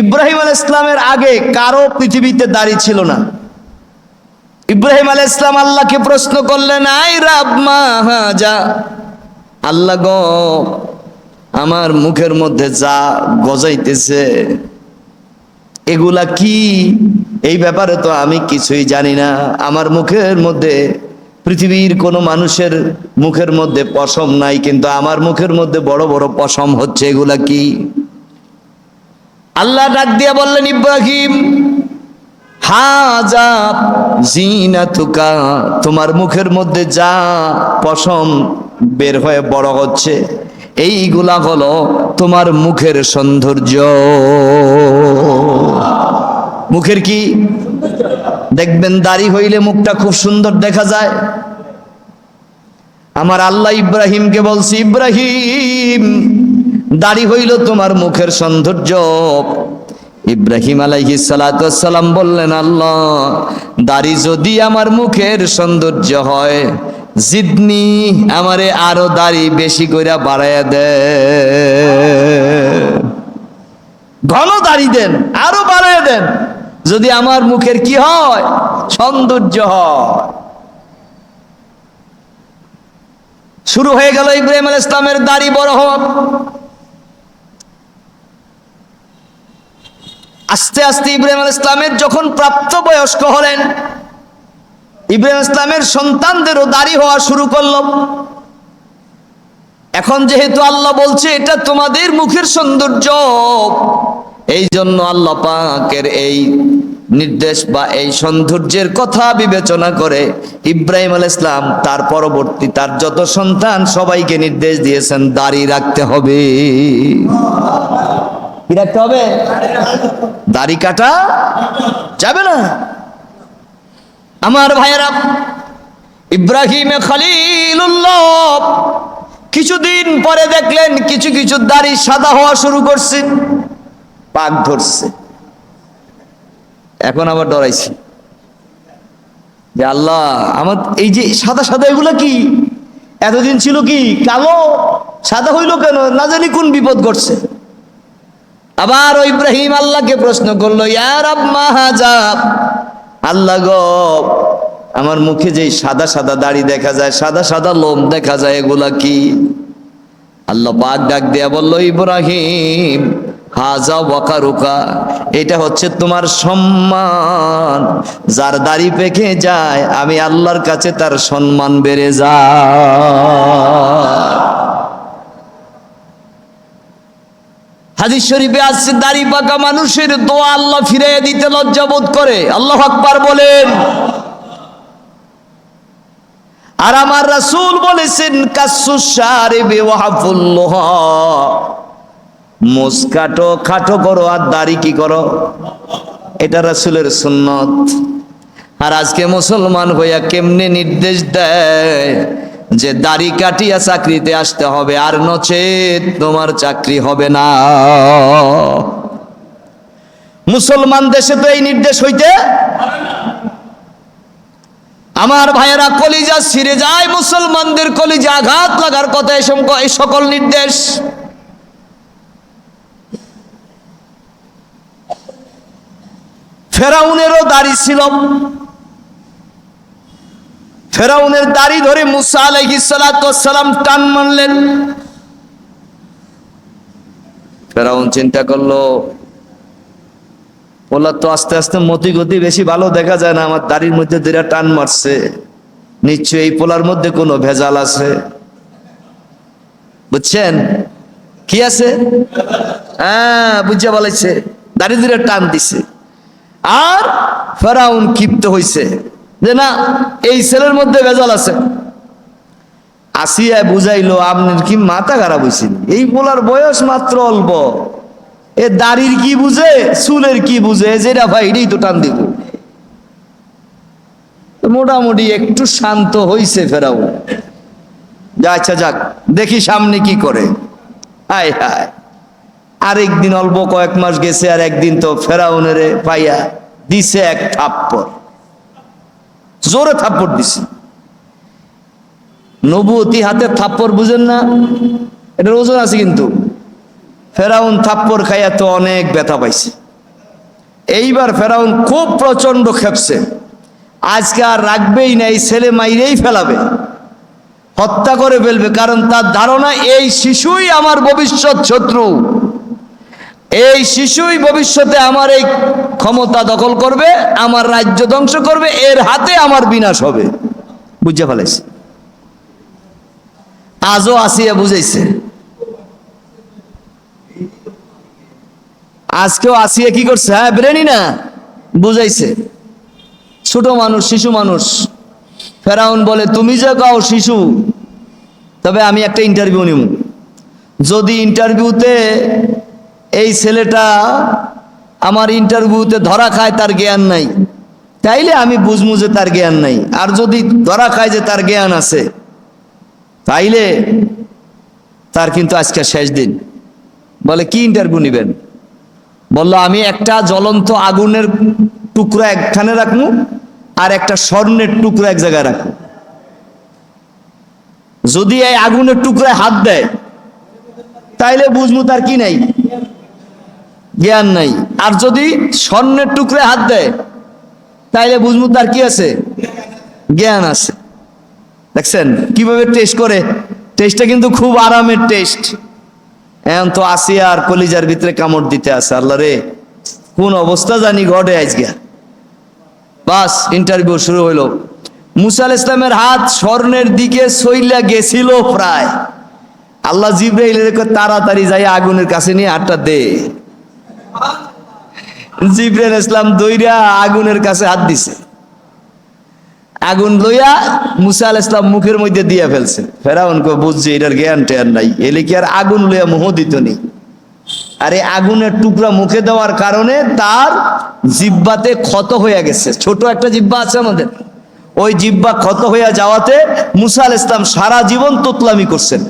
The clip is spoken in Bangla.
ইব্রাহিম আলাইহিস সালামের আগে কারো পৃথিবীতে দাড়ি ছিল না। ইব্রাহিম আলাইহিস সালাম আল্লাহকে প্রশ্ন করলেন, আই রাব মা হাজা, আল্লাহ গো, আমার মুখের মধ্যে যা গজাইতেছে এগুলা কি? এই ব্যাপারে তো আমি কিছুই জানি না। আমার মুখের মধ্যে, পৃথিবীর কোনো মানুষের মুখের মধ্যে পশম নাই, কিন্তু আমার মুখের মধ্যে বড় বড় পশম হচ্ছে, এগুলা কি? আল্লাহ ডাক দিয়া বললেন, ইব্রাহিম হাজা জিনাতুকা, তোমার মুখের মধ্যে যা পশম বের হয়ে বড় হচ্ছে এইগুলা হলো তোমার মুখের সৌন্দর্য। মুখের কি? দেখবেন দাড়ি হইলে মুখটা খুব সুন্দর দেখা যায়। আমার আল্লাহ ইব্রাহিমকে বলছি, ইব্রাহিম দাড়ি হইল তোমার মুখের সৌন্দর্য। ইব্রাহিম আলাইহিস সালাতু ওয়াস সালাম বললেন, আল্লাহ দাড়ি যদি আমার মুখের সৌন্দর্য হয়, জিদনি, আমারে আরো দাড়ি বেশি কইরা বাড়ায়া দে, ঘন দাড়ি দেন, আরো বাড়ায়া দেন, যদি আমার মুখের কি হয়? সৌন্দর্য হয়। শুরু হয়ে গেল ইব্রাহিম আলাইহিস সালামের দাড়ি বড় হওয়া। আস্তে আস্তে ইব্রাহিম আলাইহিস সালামের যখন প্রাপ্তবয়স্ক হলেন, ইব্রাহিম আলাইহিস সালামের সন্তানদেরও দাড়ি হওয়া শুরু করলো। এখন যেহেতু আল্লাহ বলছে এটা তোমাদের মুখের সৌন্দর্য, এই জন্য আল্লাহ পাকের এই নির্দেশ বা এই সৌন্দর্যের কথা বিবেচনা করে ইব্রাহিম আলাইহিস সালাম তার পরবর্তী তার যত সন্তান সবাইকে নির্দেশ দিয়েছেন দাড়ি রাখতে হবে। কি রাখতে হবে? দাড়ি কাটা যাবে না। আমার ভাইয়েরা, ইব্রাহিম খলিলুল্লাহ কিছুদিন পরে দেখলেন কিছু কিছু দাড়ি সাদা হওয়া শুরু করছে, পাক ধরছে। এখন আবার ডরাইছি যে আল্লাহ, আমার এই যে সাদা সাদা এগুলো কি? এতদিন ছিল কি কালো, সাদা হইল কেন? না জানি কোন বিপদ ঘটছে। আবার ইব্রাহিম আল্লাহকে প্রশ্ন করলো, ইয়া রাব মা হাজা, আল্লাহ গো, আমার মুখে যে সাদা সাদা দাড়ি দেখা যায়, সাদা সাদা লোম দেখা যায়, এগুলা কি? আল্লাহ পাক ডাক দিয়া বলল, ইব্রাহিম হাজা ওয়াকারুকা, এটা হচ্ছে তোমার সম্মান। যার দাড়ি পেকে যায় আমি আল্লাহর কাছে তার সম্মান বেড়ে যায়। হাদিস শরীফে আছে, দাড়ি পাকা মানুষের দোয়া আল্লাহ ফিরিয়ে দিতে লজ্জা বোধ করে। আল্লাহু আকবার বলেন। আর আমার রাসূল বলেছেন, কাসসুশ শারিবি ওয়া হাফুল্লাহ, মুছ কাটো, খাটো করো, আর দাড়ি কি করো, এটা রাসূলের সুন্নত। আর আজকে মুসলমান হইয়া কেমনে নির্দেশ দেয় যে দাড়ি কাটিয়া চাকরিতে আসতে হবে, আর নচেত তোমার চাকরি হবে না। মুসলমান দেশে তো এই নির্দেশ হইতে আমার ভাইয়েরা কলিজা ছিঁড়ে যায়, মুসলমানদের কলিজা আঘাত লাগার কথা এই সকল নির্দেশ। ফেরাউনেরও দাড়ি ছিল, ফেরাউনের দাড়ি ধরে মুসা আলাইহিস সালাতু ওয়াস সালাম টান মারলেন। ফেরাউন চিন্তা করলো, ওলা তো আস্তে আস্তে মতি গতি বেশি ভালো দেখা যায় না, আমার দাড়ির মধ্যে দুইটা টান মারছে, নিশ্চয়ই এই পোলার মধ্যে কোনো ভেজাল আছে। বুঝছেন কি আছে? হ্যাঁ, বুঝা বলেছে, দাড়ি দুইটা টান দিছে। আর ফেরাউন ক্ষিপ্ত হইছে যে না, এই ছেলের মধ্যে ভেজাল আছে। আসিয়া বুঝাইলো, আপনার কি মাথা খারাপ হয়েছিল? এই পোলার বয়স মাত্র অল্প, এ দাড়ির কি বুঝে, চুলের কি বুঝে, যেটা ভাই এটাই তো টান দিব। মোটামুটি একটু শান্ত হইছে ফেরাউন। আচ্ছা যাক, দেখি সামনে কি করে। হায় হায়, আরেকদিন অল্প কয়েক মাস গেছে, আর একদিন তো ফেরাউনের পাইয়া দিছে এক থাপ্পড়, জোরে থাপ্পড় দিছে। নবুয়তি হাতে থাপ্পড় বুঝেন না, এটার ওজন আছে কিন্তু। ফেরাউন থাপ্পড় খাইয়া তো অনেক ব্যথা পাইছে। এইবার ফেরাউন খুব প্রচন্ড খেপছে, আজকে আর রাখবেই না, এই ছেলে মাইরেই ফেলাবে, হত্যা করে ফেলবে। কারণ তার ধারণা এই শিশুই আমার ভবিষ্যৎ শত্রু, এই শিশুই ভবিষ্যতে আমার এই ক্ষমতা দখল করবে, আমার রাজ্য ধ্বংস করবে, এর হাতে আমার বিনাশ হবে। বুঝে ফেলেছে। আজও আসিয়া বুঝাইছে, আজকেও আসিয়া কি করছে? হ্যাঁ, ব্রেনি না, বুঝাইছে। ছোট মানুষ, শিশু মানুষ। ফেরাউন বলে, তুমি যে কাও শিশু, তবে আমি একটা ইন্টারভিউ নিব। যদি ইন্টারভিউতে এই ছেলেটা আমার ইন্টারভিউতে ধরা খায় তার জ্ঞান নাই, তাইলে আমি বুঝবো যে তার জ্ঞান নাই। আর যদি ধরা খায় যে তার জ্ঞান আছে, তাইলে তার কিন্তু আজকে শেষ দিন। বলে, কি ইন্টারভিউ নিবেন? বললো, আমি একটা জ্বলন্ত আগুনের টুকরা একখানে রাখবো, আর একটা স্বর্ণের টুকরা এক জায়গায় রাখবো। যদি এই আগুনের টুকরায় হাত দেয়, তাইলে বুঝবো তার কি নাই, জ্ঞান নাই। আর যদি স্বর্ণের টুকরায় হাত দেয়, তাইলে বুঝবো তার কি আছে, জ্ঞান আছে। দেখছেন কিভাবে টেস্ট করে? টেস্টটা কিন্তু খুব আরামের টেস্ট। এখন তো আসিয়া আর কলিজার ভিতরে কামড় দিতে আছে, আল্লাহ রে কোন অবস্থা জানি ঘটে আজকে। বাস, ইন্টারভিউ শুরু হইলো। মুসা আলাইহিস সালামের হাত স্বর্ণের দিকে সইলা গেছিল প্রায়। আল্লাহ জিবরাইলের তাড়াতাড়ি যাই আগুনের কাছে নিয়ে হাতটা দে। জিবরাইল ইসলাম দইরা আগুনের কাছে হাত দিছে, আগুন লইয়া মুসা আলাইহিস সালাম মুখের মধ্যে দিয়ে ফেলছে। ফেরাউন কো বুঝছে এটার জ্ঞান টেয়ার নাই, এলে কি আর আগুন লইয়া মুহ দিত নি। আর এই আগুনের টুকরা মুখে দেওয়ার কারণে তার জিব্বাতে ক্ষত হয়ে গেছে। ছোট একটা জিব্বা আছে আমাদের, ওই জিব্বা ক্ষত হইয়া যাওয়াতে মুসা আলাইহিস সালাম সারা জীবন তোতলামি করছেন।